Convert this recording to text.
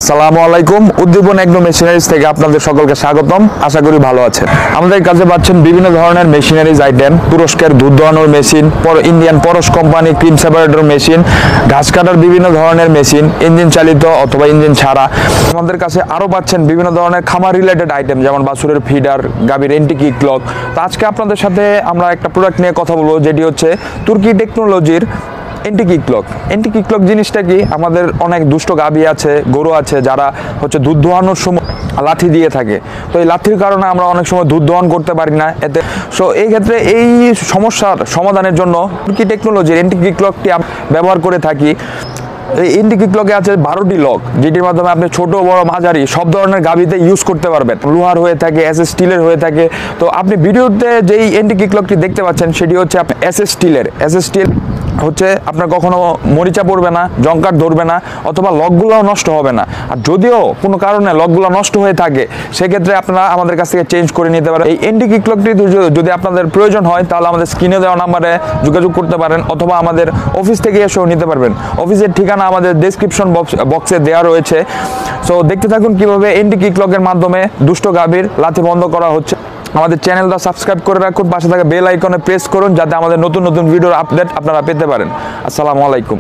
আসসালামু আলাইকুম। উদ্দীপন agro machineries থেকে আপনাদের সকলকে স্বাগতম। আশা করি ভালো আছেন। আমাদের কাছে পাচ্ছেন বিভিন্ন ধরনের মেশিনারিজ আইটেম, তুরস্কের দুধ দোয়ানোর মেশিন, ইন্ডিয়ান পরশ কোম্পানি ক্রিম সেপারেটর মেশিন, ঘাস কাটার বিভিন্ন ধরনের মেশিন, ইঞ্জিন চালিত অথবা ইঞ্জিন ছাড়া। আমাদের কাছে আরও পাচ্ছেন বিভিন্ন ধরনের খামার রিলেটেড আইটেম, যেমন বাছুরের ফিডার, গাভীর এন্টিকি ক্লক। তো আজকে আপনাদের সাথে আমরা একটা প্রোডাক্ট নিয়ে কথা বলবো, যেটি হচ্ছে তুর্কি টেকনোলজির এন্টিকি ক্লক। এন্টিকি ক্লক জিনিসটা কি? আমাদের অনেক দুষ্ট গাভী আছে, গরু আছে, যারা হচ্ছে দুধ দোয়ানোর সময় লাথি দিয়ে থাকে। তো এই লাথির কারণে আমরা অনেক সময় দুধ দোয়ান করতে পারি না এতে। সো এই ক্ষেত্রে এই সমস্যার সমাধানের জন্য তুর্কি টেকনোলজির এন্টিকি ক্লকটি ব্যবহার করে থাকি। এই এন্টিকি ক্লকে আছে 12টি লক, যেটির মাধ্যমে আপনি ছোট বড় মাঝারি সব ধরনের গাভীতে ইউজ করতে পারবেন। লোহার হয়ে থাকে, এসএস স্টিলের হয়ে থাকে। তো আপনি ভিডিওতে যেই এন্টিকি ক্লকটি দেখতে পাচ্ছেন সেটি হচ্ছে এসএস স্টিলের। এসএস স্টিল হচ্ছে আপনার কখনো মরিচা পড়বে না, জংকার ধরবে না, অথবা লকগুলোও নষ্ট হবে না। আর যদিও কোনো কারণে লকগুলো নষ্ট হয়ে থাকে, সেক্ষেত্রে আপনারা আমাদের কাছ থেকে চেঞ্জ করে নিতে পারেন। এই এন্টিকি ক্লকটি যদি আপনাদের প্রয়োজন হয়, তাহলে আমাদের স্ক্রিনে দেওয়া নাম্বারে যোগাযোগ করতে পারেন, অথবা আমাদের অফিস থেকে এসেও নিতে পারবেন। অফিসের ঠিকানা আমাদের ডেসক্রিপশন বক্সে দেওয়া রয়েছে। সো দেখতে থাকুন কিভাবে এন্টিকি ক্লকের মাধ্যমে দুষ্ট গাভীর লাথি বন্ধ করা হচ্ছে। আমাদের চ্যানেলটা সাবস্ক্রাইব করে রাখুন, পাশে থাকা বেল আইকনে প্রেস করুন, যাতে আমাদের নতুন নতুন ভিডিওর আপডেট আপনারা পেতে পারেন। আসসালামু আলাইকুম।